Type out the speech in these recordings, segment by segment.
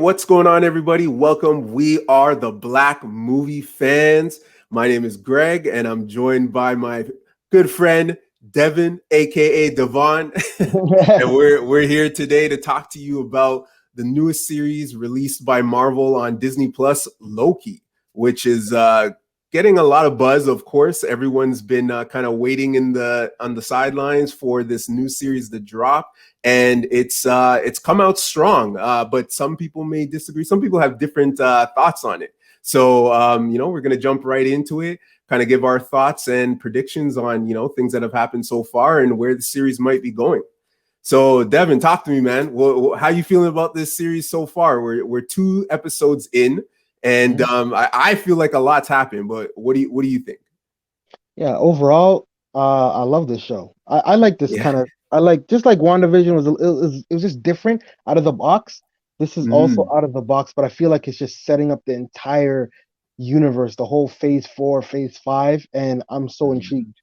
what's going on, everybody? Welcome. We are the Black Movie Fans. My name is Greg, and I'm joined by my good friend Devin, aka Devon, and we're here today to talk to you about the newest series released by Marvel on Disney Plus, Loki, which is getting a lot of buzz. Of course, everyone's been kind of waiting on the sidelines for this new series to drop. And it's come out strong, but some people may disagree. Some people have different thoughts on it. So, we're going to jump right into it, kind of give our thoughts and predictions on, things that have happened so far and where the series might be going. So, Devin, talk to me, man. How you feeling about this series so far? We're 2 episodes in, and I feel like a lot's happened. But what do you think? Yeah, overall, I love this show. I like this kind of. I like just like WandaVision was just different out of the box. This is also out of the box, but I feel like it's just setting up the entire universe, the whole Phase 4, Phase 5, and I'm so intrigued.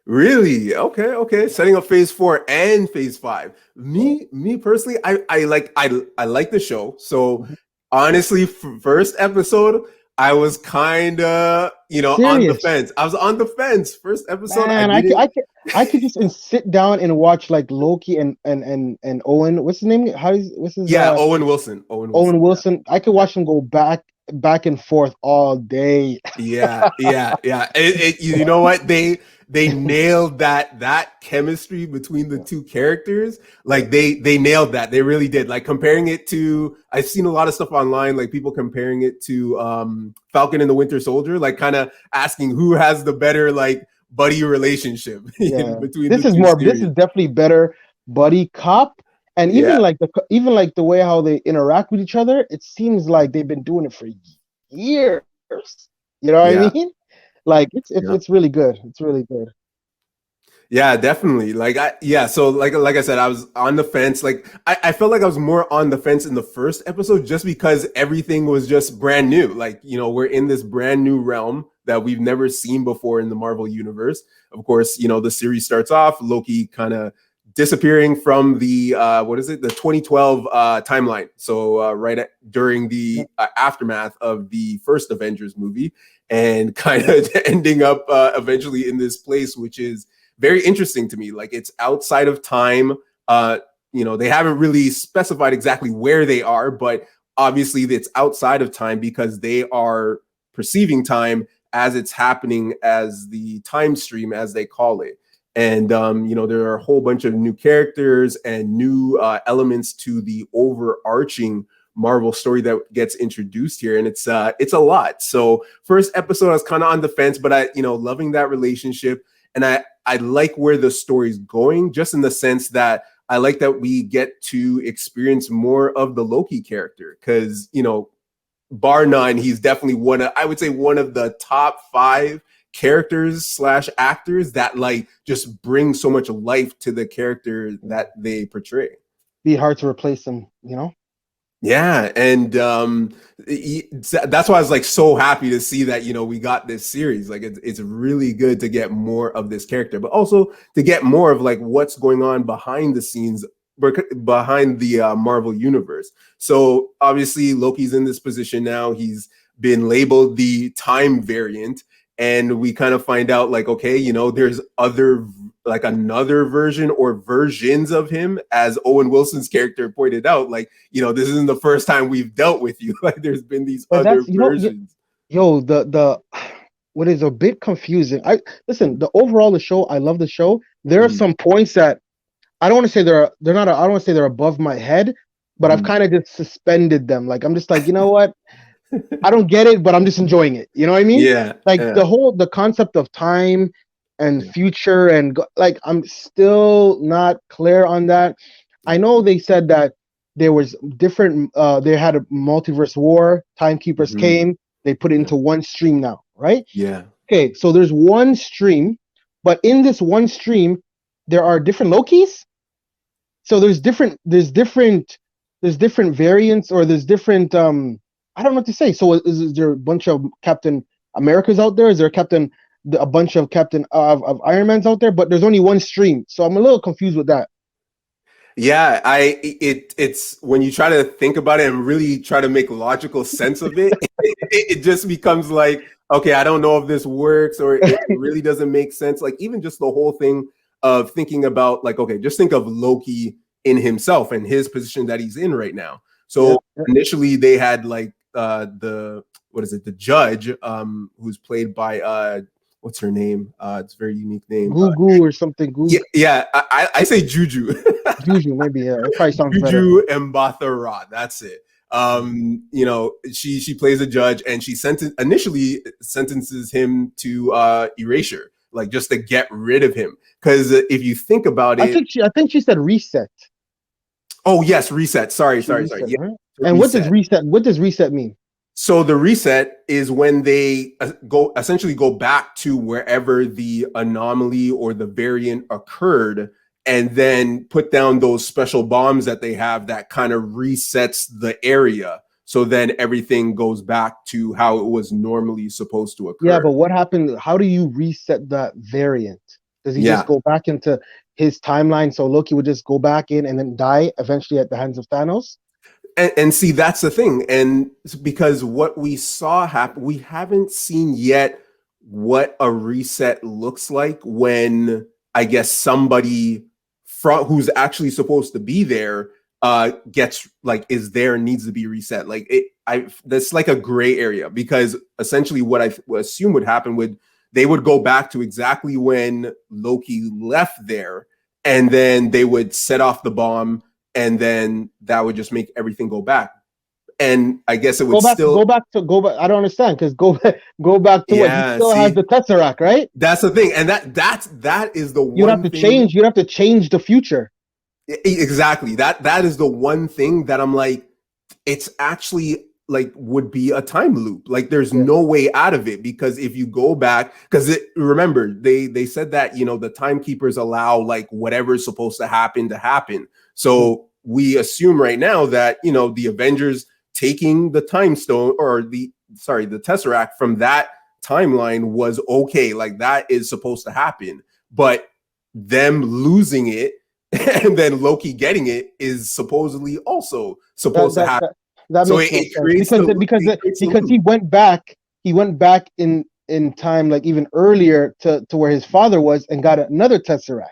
Really? Okay. Setting up Phase 4 and Phase 5. Me personally, I like the show. So honestly, first episode, I was kind of, on the Serious. fence. I was on the fence. First episode, Man, I could just sit down and watch like Loki and Owen. What's his name? What's his Owen Wilson. Owen Wilson. I could watch them go back and forth all day. Yeah. You know what? They nailed that chemistry between the two characters. Like they nailed that. They really did. Like comparing it to, I've seen a lot of stuff online, like people comparing it to Falcon and the Winter Soldier, like kind of asking who has the better like buddy relationship between this the is two more. series. This is definitely better buddy cop. And even like the way how they interact with each other, it seems like they've been doing it for years. You know what I mean? Like it's really good. It's really good. Yeah, definitely. So like I said, I was on the fence. Like I felt like I was more on the fence in the first episode just because everything was just brand new. Like, we're in this brand new realm that we've never seen before in the Marvel universe. Of course, the series starts off Loki kind of disappearing from the the 2012 timeline. So during the aftermath of the first Avengers movie, and kind of ending up eventually in this place, which is very interesting to me. Like it's outside of time. They haven't really specified exactly where they are, but obviously it's outside of time because they are perceiving time as it's happening, as the time stream, as they call it. And, there are a whole bunch of new characters and new elements to the overarching Marvel story that gets introduced here. And it's a lot. So first episode, I was kind of on the fence, but I, loving that relationship. And I like where the story's going, just in the sense that I like that we get to experience more of the Loki character. Because, bar none, he's definitely I would say one of the top 5 characters / actors that like just bring so much life to the character that they portray. Be hard to replace them, Yeah, and that's why I was like so happy to see that we got this series. Like it's really good to get more of this character, but also to get more of like what's going on behind the scenes, behind the Marvel universe. So obviously Loki's in this position now. He's been labeled the time variant. And we kind of find out like, okay, there's another version or versions of him, as Owen Wilson's character pointed out. Like, this isn't the first time we've dealt with you. Like, there's been these other versions. The what is a bit confusing. The show. I love the show. There are some points that I don't want to say they're not. I don't want to say they're above my head, but I've kind of just suspended them. Like I'm just like, you know what? I don't get it, but I'm just enjoying it. You know what I mean? Yeah. Like the concept of time and future like I'm still not clear on that. I know they said that there was different. They had a multiverse war. Timekeepers came. They put it into one stream now, right? Yeah. Okay, so there's one stream, but in this one stream, there are different Lokis. So there's different variants, or there's different I don't know what to say. So is there a bunch of Captain Americas out there? Is there a bunch of Captain of Iron Mans out there? But there's only one stream, so I'm a little confused with that. Yeah, it's when you try to think about it and really try to make logical sense of it, it just becomes like, okay, I don't know if this works or it really doesn't make sense. Like even just the whole thing of thinking about like, okay, just think of Loki in himself and his position that he's in right now. Yeah, So initially they had like the what is it, the judge, who's played by what's her name? It's a very unique name. Goo or something. Yeah, yeah, I say Juju. Juju, maybe. Yeah, it probably sounds better. Juju mbatha-raw. That's it. She plays a judge and she initially sentences him to erasure, like just to get rid of him. Because if you think about it, I think she said reset. oh yes, reset. Sorry, sorry, sorry. Reset, Yeah, right? to And what does reset. reset? What does reset mean? So the reset is when they essentially go back to wherever the anomaly or the variant occurred and then put down those special bombs that they have that kind of resets the area. So then everything goes back to how it was normally supposed to Yeah, occur. but what happened? How do you reset that variant? Does he just Yeah. go back into his timeline? So Loki would just go back in and then die eventually at the hands of Thanos? And see, that's the thing. And because what we saw happen, we haven't seen yet what a reset looks like when I guess somebody from who's actually supposed to be there gets like is there and needs to be reset. Like that's like a gray area because essentially what I assume would happen would they would go back to exactly when Loki left there and then they would set off the bomb and then that would just make everything go back. And I guess it would still, Go back. I don't understand because go back to what he yeah. still has See, the Tesseract, right? that's the thing, and that is the one thing. You'd have to change the future. Exactly. That is the one thing that I'm like, it's actually like would be a time loop. Like there's Yeah. no way out of it because if you go back, because remember they said that the timekeepers allow like whatever's supposed to happen to happen. So we assume right now that the Avengers taking the time stone or the Tesseract from that timeline was okay. Like that is supposed to happen, but them losing it and then Loki getting it is supposedly also That supposed to that happen. that, that So makes no sense because he went back in time like even earlier to where his father was and got another Tesseract.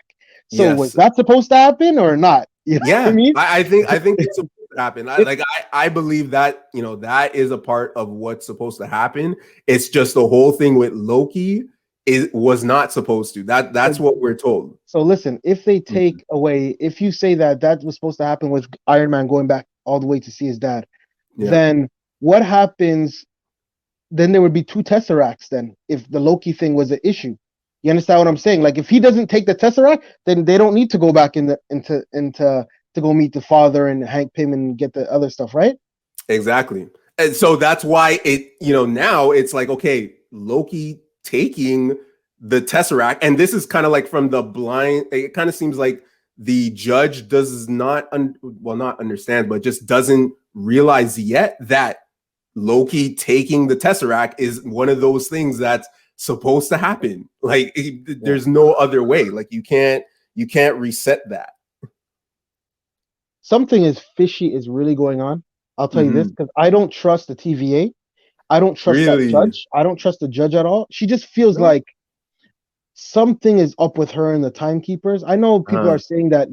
So was yes, that supposed to happen or not? You know what I yeah, mean? I think it's supposed to happen. It, I believe that that is a part of what's supposed to happen. It's just the whole thing with Loki was not supposed to. That's what we're told. so listen, if they Mhm. take away, if you say that was supposed to happen with Iron Man going back all the way to see his dad, Yeah, then what happens? Then there would be two Tesseracts then if the Loki thing was an issue. You understand what I'm saying? Like if he doesn't take the Tesseract, then they don't need to go back into to go meet the father and Hank Pym and get the other stuff, right? exactly. And so that's why now it's like, okay, Loki taking the Tesseract, and this is kind of like from the blind, it kind of seems like the judge does not, not understand, but just doesn't realize yet that Loki taking the Tesseract is one of those things that's supposed to happen. Like Yeah. there's no other way. Like you can't reset that. Something is fishy is really going on. I'll tell you this Mm-hmm. because I don't trust the TVA. I don't trust that Really? judge. I don't trust the judge at all. She just feels No. like something is up with her and the timekeepers. I know people Uh, are saying that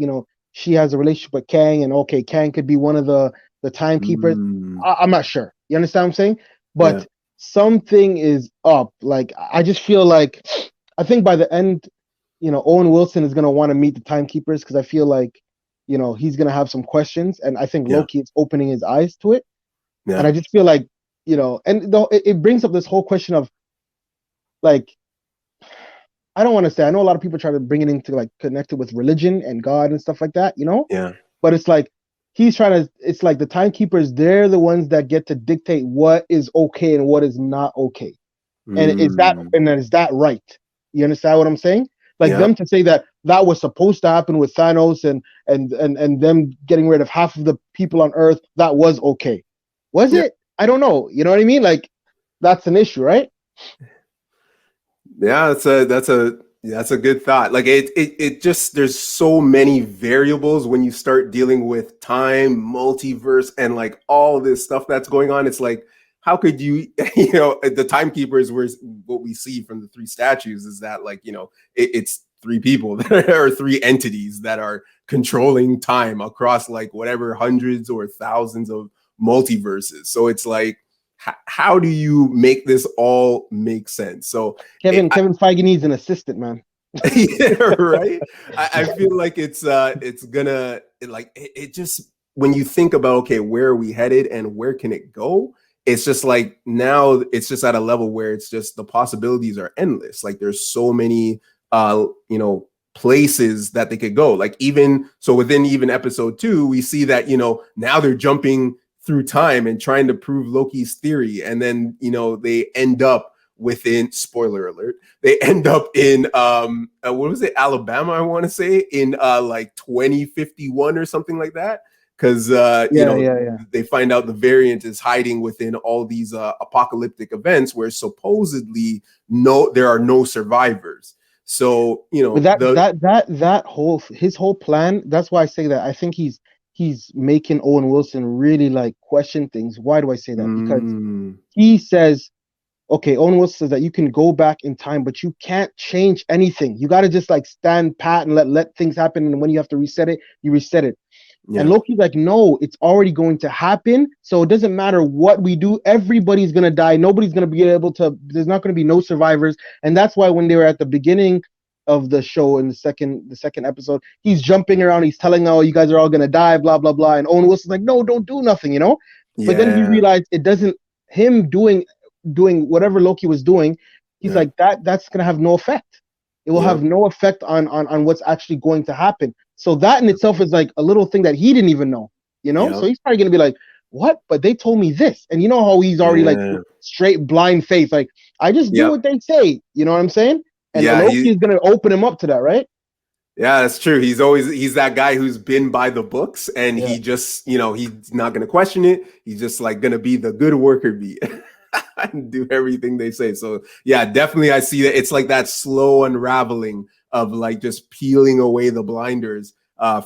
she has a relationship with Kang, and okay, Kang could be one of the timekeepers. mm, I'm not sure. You understand what I'm saying? yeah. But something is up. Like I just feel like I think by the end, Owen Wilson is gonna want to meet the timekeepers because I feel like he's gonna have some questions, and I think Yeah. Loki is opening his eyes to it. And Yeah. I just feel like and it brings up this whole question of like I don't want to say. I know a lot of people try to bring it into like connect it with religion and God and stuff like that, Yeah. But it's like he's trying to. It's like the timekeepers. They're the ones that get to dictate what is okay and what is not okay. And Mm, is that right? You understand what I'm saying? Like yeah. them to say that that was supposed to happen with Thanos and them getting rid of half of the people on Earth. That was okay. Was Yeah. it? I don't know. You know what I mean? Like that's an issue, right? Yeah. That's a Yeah, that's a good thought. Like it just there's so many variables when you start dealing with time, multiverse, and like all this stuff that's going on. It's like, how could you, the timekeepers were what we see from the three statues is that like, it's three people or three entities that are controlling time across like whatever hundreds or thousands of multiverses. So it's like, how do you make this all make sense? So Kevin Feige needs an assistant, man. yeah, right. I feel like it's gonna it just when you think about okay, where are we headed and where can it go? It's just like now it's just at a level where it's just the possibilities are endless. Like there's so many places that they could go. Like even so within even episode 2, we see that, now they're jumping through time and trying to prove Loki's theory. And then, they end up within spoiler alert, they end up in what was it, Alabama, I want to say, in like 2051 or something like that. Because Yeah. they find out the variant is hiding within all these apocalyptic events where supposedly there are no survivors. So But that whole his whole plan. That's why I say that. I think he's making Owen Wilson really like question things. Why do I say that? Because mm, he says, okay, Owen Wilson says that you can go back in time, but you can't change anything. You got to just like stand pat and let things happen. And when you have to reset it, you reset it. And yeah, Loki's like, no, it's already going to happen. So it doesn't matter what we do. Everybody's going to die. Nobody's going to be able to, there's not going to be no survivors. And that's why when they were at the beginning of the show in the second episode, he's jumping around. He's telling, oh, you guys are all going to die, blah, blah, blah. And Owen Wilson's like, no, don't do nothing. But then he yeah, realized it doesn't, him doing whatever Loki was doing, he's yeah, like, that's going to have no effect. It will yeah, have no effect on what's actually going to happen. So that in itself is like a little thing that he didn't even know. yeah, So he's probably gonna be like, "What?" But they told me this, and you know how he's already like yeah, straight blind faith. Like I just do yep, what they say. You know what I'm saying? And yeah. Loki is gonna open him up to that, right? Yeah, that's true. He's that guy who's been by the books and Yeah. he just, he's not going to question it. He's just like going to be the good worker bee and do everything they say. So, yeah, definitely I see that it's like that slow unraveling of like just peeling away the blinders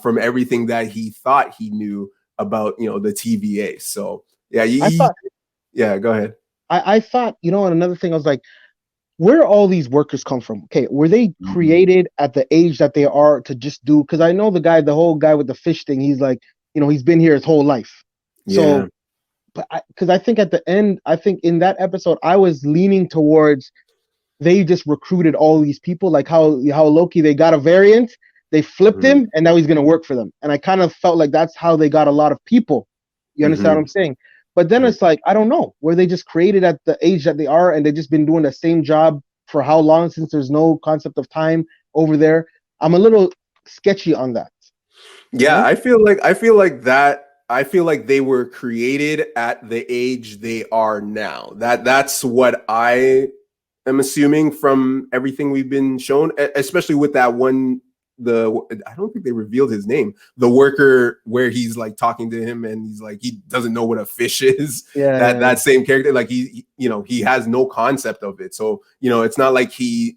from everything that he thought he knew about, the TVA. So, yeah, I thought yeah, go ahead. I thought, and another thing I was like, where all these workers come from? Okay, were they Mhm. created at the age that they are to just do? Because I know the whole guy with the fish thing, he's like, he's been here his whole life. Yeah. So but because I think at the end, I think in that episode, I was leaning towards they just recruited all these people, like how Loki, they got a variant, they flipped Mhm. him, and now he's gonna work for them. And I kind of felt like that's how they got a lot of people. You understand what Mhm. I'm saying? But then Right. it's like I don't know, were they just created at the age that they are, and they've just been doing the same job for how long since there's no concept of time over there? I'm a little sketchy on that. You Yeah, know? I feel like they were created at the age they are now. That's what I am assuming from everything we've been shown, especially with that one the I don't think they revealed his name. The worker where he's like talking to him and he's like he doesn't know what a fish is. Yeah. That same character like he has no concept of it. So, it's not like he,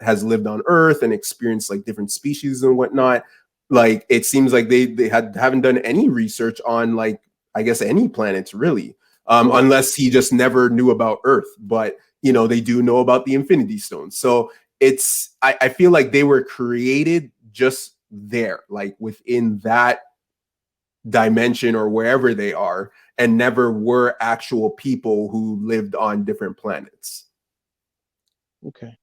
has lived on Earth and experienced like different species and whatnot. Like it seems like they haven't done any research on like I guess any planets really, Yeah. unless he just never knew about Earth. But they do know about the Infinity Stones. So I feel like they were created just there, like within that dimension or wherever they are, and never were actual people who lived on different planets. Okay.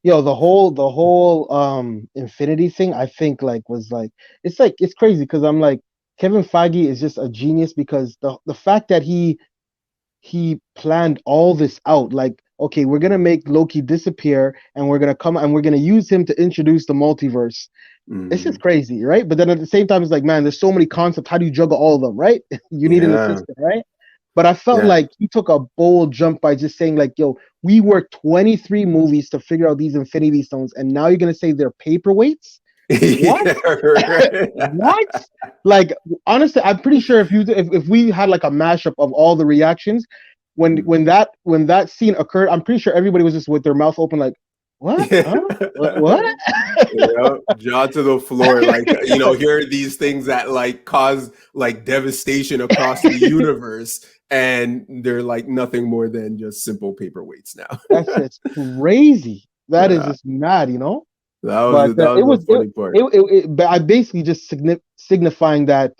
Yo, the whole Infinity thing, I think like it's crazy because I'm like Kevin Feige is just a genius because the fact that he planned all this out, like, okay, we're gonna make Loki disappear and we're gonna come and we're gonna use him to introduce the multiverse. This is Mm, crazy, right? But then at the same time, it's like, man, there's so many concepts. How do you juggle all of them, right? You need an yeah, assistant, right? But I felt yeah. like he took a bold jump by just saying, like, yo, we worked 23 movies to figure out these Infinity Stones, and now you're gonna say they're paperweights? What? Yeah, right. What? Like, honestly, I'm pretty sure if we had like a mashup of all the reactions when Mm. when that scene occurred, I'm pretty sure everybody was just with their mouth open, like, What? Yeah. Huh? What? Yeah, jaw to the floor. Like, here are these things that like cause like devastation across the universe, and they're like nothing more than just simple paperweights now. That shit's crazy. That is Yeah, just mad, you know. that was But that it was the was funny part. but I basically just signifying that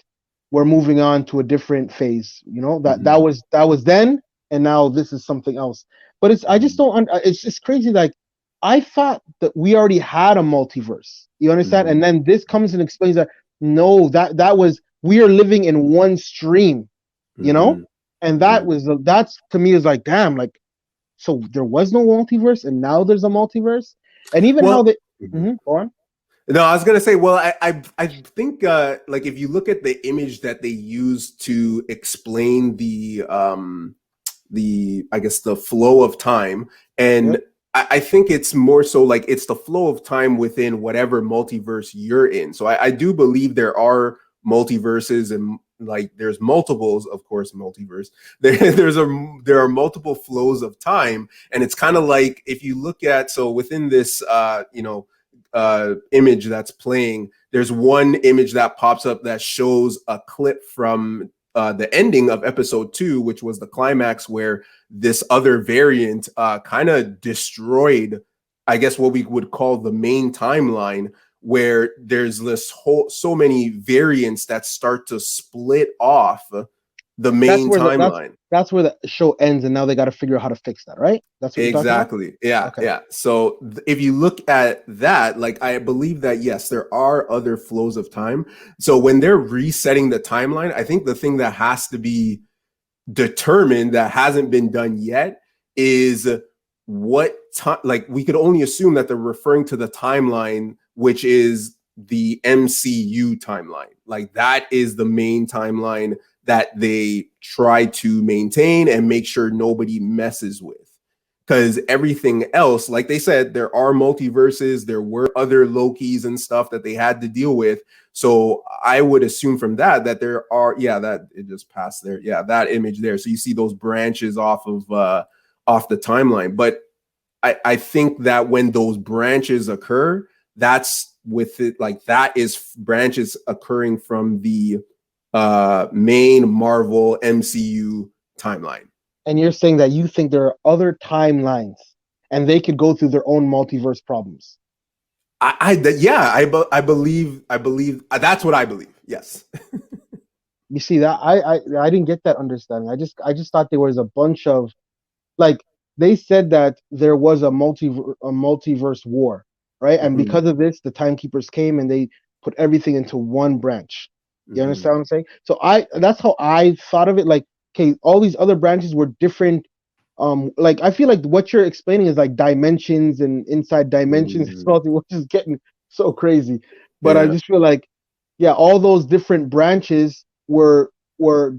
we're moving on to a different phase. You know that Hmm. that was then, and now this is something else. But it's I just Hmm. don't. It's crazy. Like I thought that we already had a multiverse. You understand? Hmm. And then this comes and explains that no, that was we are living in one stream. You know, Hmm. and Hmm. that's to me is like damn, like so there was no multiverse, and now there's a multiverse, and even how Well, they. mhm. Mhm, go on. No, I was gonna say, well, I think like if you look at the image that they used to explain the I guess the flow of time, and Yep. I think it's more so like it's the flow of time within whatever multiverse you're in. So I do believe there are multiverses, and like there's multiples, of course, multiverse. There are multiple flows of time, and it's kind of like if you look at, so within this image that's playing, there's one image that pops up that shows a clip from the ending of episode 2, which was the climax where this other variant kind of destroyed, I guess, what we would call the main timeline, where there's this whole so many variants that start to split off the That's main where timeline. that's where the show ends, and now they got to figure out how to fix that, right? That's what you're talking about. Exactly. Yeah. Okay. Yeah. So if you look at that, like I believe that yes, there are other flows of time. So when they're resetting the timeline, I think the thing that has to be determined that hasn't been done yet is what time, like we could only assume that they're referring to the timeline, which is the MCU timeline. Like that is the main timeline that they try to maintain and make sure nobody messes with. Because everything else, like they said, there are multiverses, there were other Lokis and stuff that they had to deal with. So I would assume from that there are, yeah, that it just passed there. Yeah, that image there. So you see those branches off the timeline. But I think that when those branches occur, that's with it, like that is branches occurring from the main Marvel MCU timeline. And you're saying that you think there are other timelines, and they could go through their own multiverse problems. Yeah, I believe that's what I believe. Yes. You see that I didn't get that understanding. I just thought there was a bunch of like they said that there was a multiverse war, right? And Hmm. because of this, the timekeepers came and they put everything into one branch. You Hmm. understand what I'm saying? So I that's how I thought of it. Like, okay, all these other branches were different. Like I feel like what you're explaining is like dimensions and inside dimensions, Hmm. which is getting so crazy. But I Yeah. just feel like, yeah, all those different branches were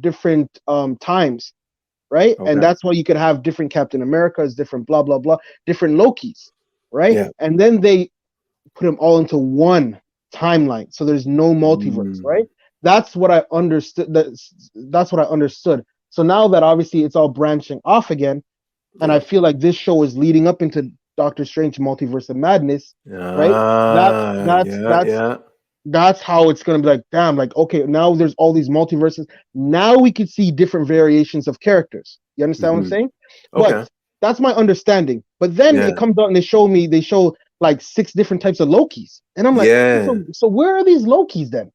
different times, right? And Okay. that's why you could have different Captain Americas, different blah blah blah, different Lokis, right? Yeah. And then they put them all into one timeline, so there's no multiverse, right? Mm. That's what I understood. That's what I understood. So now that obviously it's all branching off again, and I Yeah. feel like this show is leading up into Doctor Strange Multiverse of Madness, right? That that's Yeah. that's Yeah. that's how it's gonna be like, damn, like okay, now there's all these multiverses. Now we can see different variations of characters. You understand what I'm Hmm. saying? Okay. But that's my understanding. But then it Yeah. comes out and they show like 6 different types of Lokis. And I'm like, Yeah. so where are these Lokis then?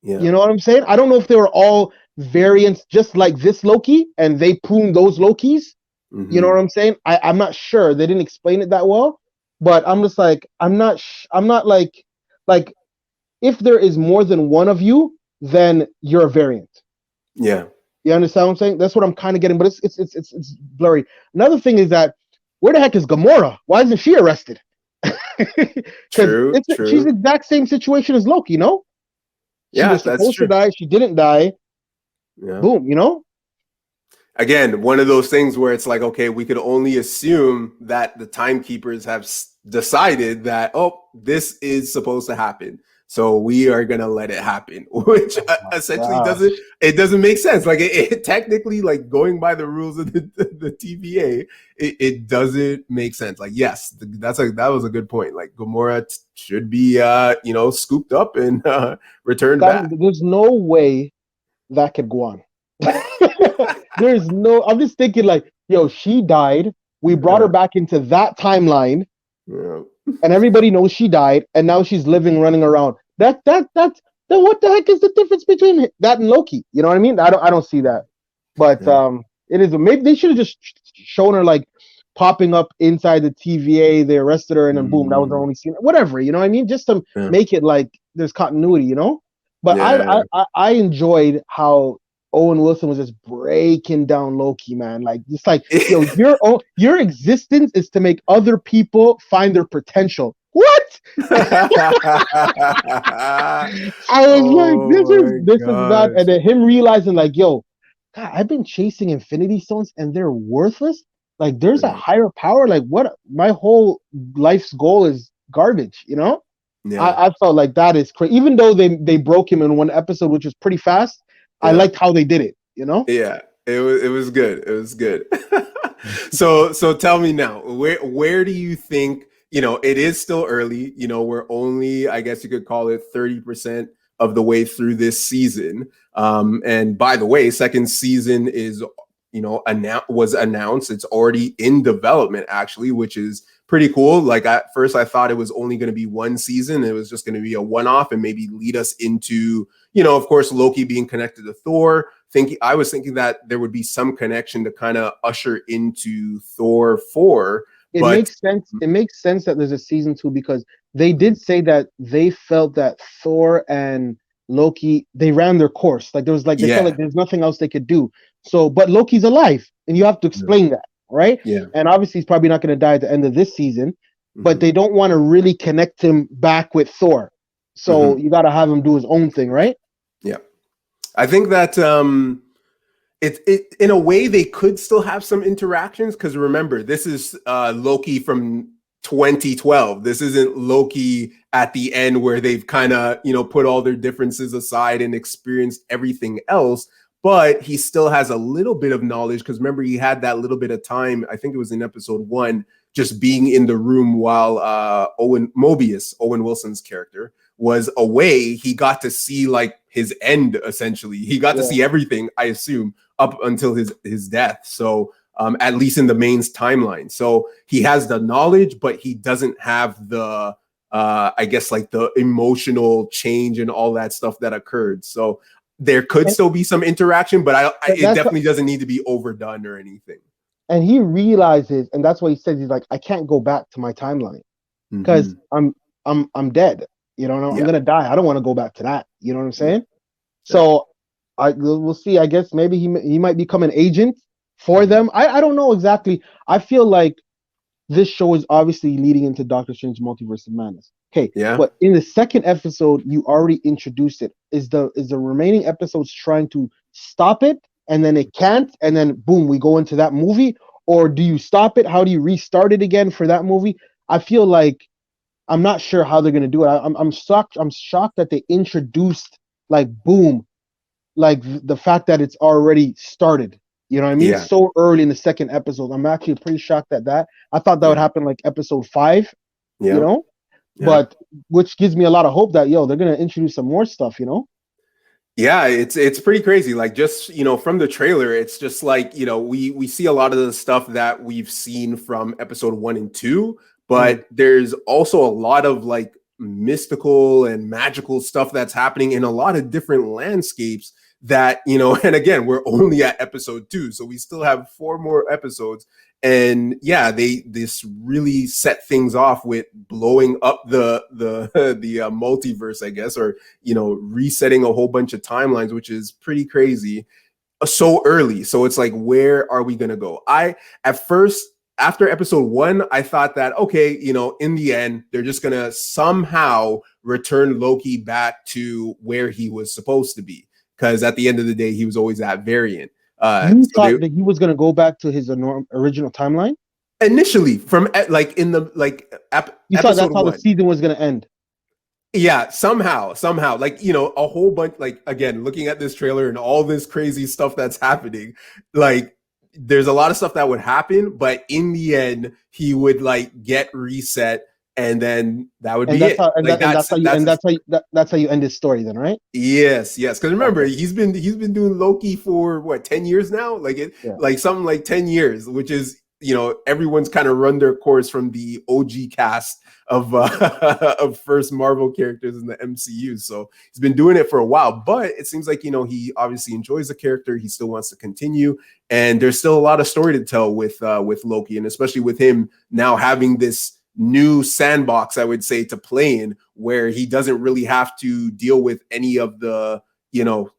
Yeah. You know what I'm saying? I don't know if they were all variants just like this Loki and they pruned those Lokis. You know what Hmm. I'm saying? I'm not sure. They didn't explain it that well. But I'm just like, I'm not like if there is more than one of you, then you're a variant. Yeah. You understand what I'm saying? That's what I'm kind of getting, but it's blurry. Another thing is that where the heck is Gamora? Why isn't she arrested? Because True. she's the True. exact same situation as Loki. No, she Yeah, was that's supposed to true. die. She didn't die. Yeah. Boom. You know? Again, one of those things where it's like, okay, we could only assume that the timekeepers have decided that, oh, this is supposed to happen. so we are gonna let it happen, which Oh my essentially doesn't, gosh. it doesn't make sense. Like it technically, like going by the rules of the TVA, it doesn't make sense. Like yes, that was a good point. Like Gamora should be scooped up and returned That back. there's no way that could go on. There's no. I'm just thinking like, yo, she died. We brought her Uh, back into that timeline, yeah. and everybody knows she died, and now she's living, running around. That's then what the heck is the difference between that and Loki? You know what I mean? I don't see that. But Yeah. it is maybe they should have just shown her like popping up inside the TVA. They arrested her, and then boom, that was the Mm, only scene. Whatever, you know what I mean? Just to yeah. make it like there's continuity, you know. But Yeah. I enjoyed how Owen Wilson was just breaking down Loki, man. Like just like yo, your existence is to make other people find their potential. What? I was like, Oh my this is not, and gosh. then him realizing like, yo, God, I've been chasing Infinity Stones and they're worthless. Like, there's a Yeah. higher power. Like, what? My whole life's goal is garbage. You know, Yeah. I felt like that is crazy. Even though they broke him in one episode, which was pretty fast, I Yeah. liked how they did it. You know, Yeah. It was good. It was good. So tell me now, where do you think, it is still early, we're only, I guess you could call it 30% of the way through this season. And by the way, second season is, was announced. It's already in development actually, which is pretty cool. Like at first I thought it was only going to be one season. It was just going to be a one-off and maybe lead us into, of course, Loki being connected to Thor. I was thinking that there would be some connection to kind of usher into Thor 4, it but makes sense. It makes sense that there's a season two because they did say that they felt that Thor and Loki they ran their course. Like there was like they felt yeah. like there's nothing else they could do. So, but Loki's alive, and you have to explain that, right? Yeah. And obviously, he's probably not going to die at the end of this season, but Hmm. they don't want to really connect him back with Thor. So Hmm. you got to have him do his own thing, right? Yeah. I think that it in a way they could still have some interactions because remember this is Loki from 2012. This isn't Loki at the end where they've kind of put all their differences aside and experienced everything else. But he still has a little bit of knowledge because remember he had that little bit of time. I think it was in episode 1, just being in the room while Owen Wilson's character was away. He got to see like his end essentially. He got to Yeah. see everything, I assume, up until his death. So at least in the main's timeline. So he has the knowledge, but he doesn't have the I guess like the emotional change and all that stuff that occurred. So there could And still be some interaction, but it that's definitely doesn't need to be overdone or anything. and he realizes, and that's why he says he's like, I can't go back to my timeline because Mm-hmm. I'm dead. You know, I'm Yeah. gonna die. I don't want to go back to that. You know what I'm Yeah. saying? So we'll see. I guess maybe he might become an agent for Mm-hmm. them. I don't know exactly. I feel like this show is obviously leading into Doctor Strange Multiverse of Madness. Okay, Yeah. but in the second episode, you already introduced it. Is the remaining episodes trying to stop it, and then it can't, and then boom, we go into that movie, or do you stop it? How do you restart it again for that movie? I feel like I'm not sure how they're gonna do it. I'm shocked. I'm shocked that they introduced like boom, like the fact that it's already started. You know what I mean? Yeah. So early in the second episode, I'm actually pretty shocked at that. I thought that would Yeah. happen like episode 5. You Yeah. know, Yeah. but which gives me a lot of hope that they're gonna introduce some more stuff. You know? Yeah, it's pretty crazy. Like just, from the trailer, it's just like, we see a lot of the stuff that we've seen from episode 1 and 2, Mm. but there's also a lot of like mystical and magical stuff that's happening in a lot of different landscapes that, and again, we're only at episode 2, so we still have 4 more episodes. And yeah, this really set things off with blowing up the multiverse, I guess, or resetting a whole bunch of timelines, which is pretty crazy so early. So it's like, where are we gonna go? At first, after episode 1, I thought that okay, in the end, they're just gonna somehow return Loki back to where he was supposed to be, because at the end of the day, he was always that variant. You So they thought that he was gonna go back to his original timeline? initially from like in the like You thought episode that's how the 1. season was gonna end? Yeah, somehow, like, a whole bunch, like, again, looking at this trailer and all this crazy stuff that's happening, like, there's a lot of stuff that would happen, but in the end, he would like get reset, and then that would And be that's it. how and Like, that and that's that's how you that's and his, that's how you end this story then, right? yes. Because remember, Okay. he's been doing Loki for what, 10 years now, Yeah. like something like 10 years, which is, everyone's kind of run their course from the OG cast of of first Marvel characters in the MCU. So he's been doing it for a while, but it seems like, he obviously enjoys the character. He still wants to continue, and there's still a lot of story to tell with Loki, and especially with him now having this new sandbox, I would say, to play in, where he doesn't really have to deal with any of the, you know,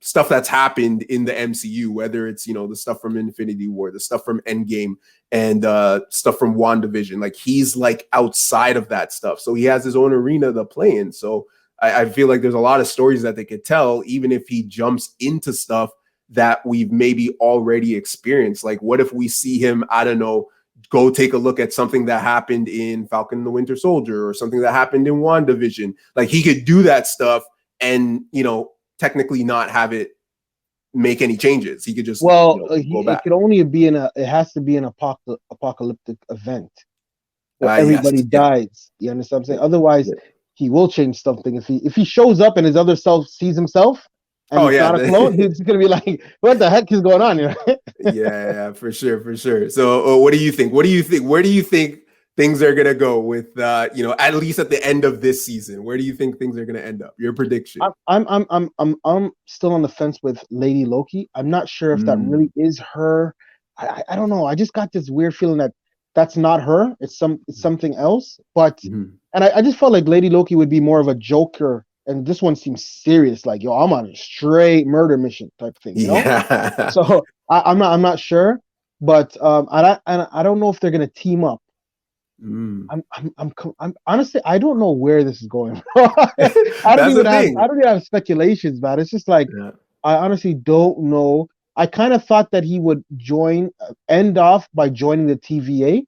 stuff that's happened in the MCU, whether it's, the stuff from Infinity War, the stuff from Endgame, and stuff from WandaVision. Like, he's like outside of that stuff. So he has his own arena to play in. So I feel like there's a lot of stories that they could tell, even if he jumps into stuff that we've maybe already experienced. Like, what if we see him, I don't know, go take a look at something that happened in Falcon and the Winter Soldier, or something that happened in WandaVision. Like, he could do that stuff and, technically not have it make any changes. He could just, Well, go it back. could only be it has to be an apocalyptic event where Yes. everybody Yeah. dies. You understand what I'm saying? Yeah. Otherwise, Yeah. he will change something. If he shows up and his other self sees himself and Oh, it's yeah. not a clone, he's gonna be like, "What the heck is going on?" You know? Yeah, for sure, for sure. So, what do you think? What do you think? Where do you think things are gonna go with, at least at the end of this season? Where do you think things are gonna end up? Your prediction? I'm still on the fence with Lady Loki. I'm not sure if that Mm, really is her. I don't know. I just got this weird feeling that that's not her. It's something else. But mhm. and I just felt like Lady Loki would be more of a Joker, and this one seems serious. Like, yo, I'm on a straight murder mission type thing, you know. Yeah. So I'm not sure, but I don't know if they're gonna team up. Mm. I'm honestly, I don't know where this is going. I don't That's even the have I thing. don't even have speculations, man. It's just like Yeah. I honestly don't know. I kind of thought that he would end off by joining the TVA.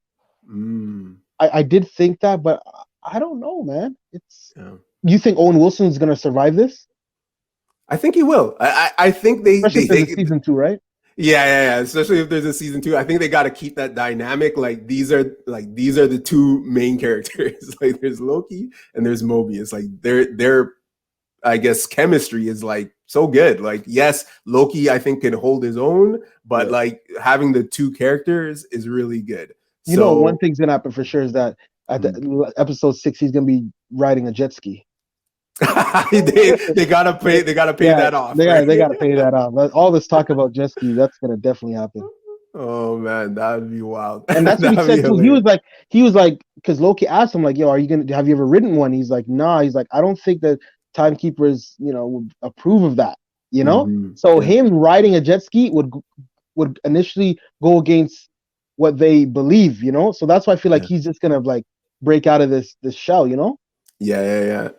Mm. I did think that, but I don't know, man. It's Yeah. You think Owen Wilson is gonna survive this? I think he will. I think Especially if there's a season two, right? yeah. Especially if there's a season two, I think they got to keep that dynamic. Like, these are the two main characters. Like, there's Loki and there's Mobius. Like, their I guess chemistry is like so good. Like, yes, Loki, I think, can hold his own, but Yeah. like, having the two characters is really good. One So thing's gonna happen for sure is that at the episode 6, he's gonna be riding a jet ski. they gotta pay Yeah, that off, they right? gotta pay that off. All this talk about jet ski, that's gonna definitely happen. Oh man, that would be wild. And that's what he That'd be said too. hilarious. Because Loki asked him like, "Yo, have you ever written one?" He's like, "Nah." He's like, "I don't think that timekeepers, would approve of that." You know. Mm-hmm. So Yeah, him riding a jet ski would initially go against what they believe. So that's why I feel like yeah, he's just gonna like break out of this shell. yeah.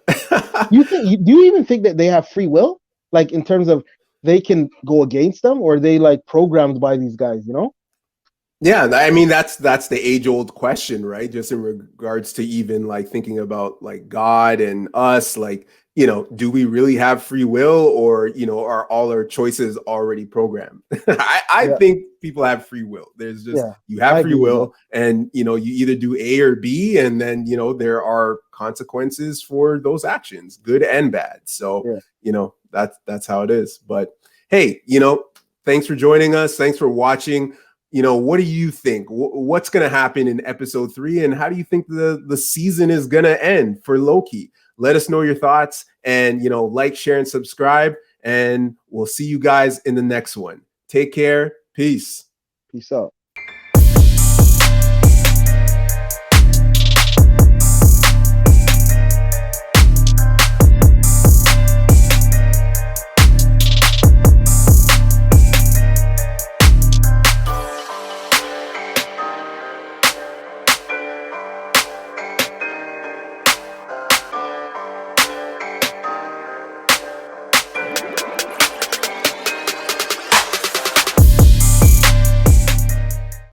Do you even think that they have free will? Like in terms of they can go against them, or are they like programmed by these guys? Yeah, I mean, that's the age old question, right? Just in regards to even like thinking about like God and us, like, do we really have free will, or are all our choices already programmed? I Yeah, think people have free will. There's just, yeah, you I have free agree with that. will, and you either do A or B, and then there are consequences for those actions, good and bad. So Yeah. that's how it is. But hey, thanks for joining us. Thanks for watching. What do you think? What's going to happen in episode 3, and how do you think the season is going to end for Loki? Let us know your thoughts, and like, share, and subscribe, and we'll see you guys in the next one. Take care. Peace. Peace out.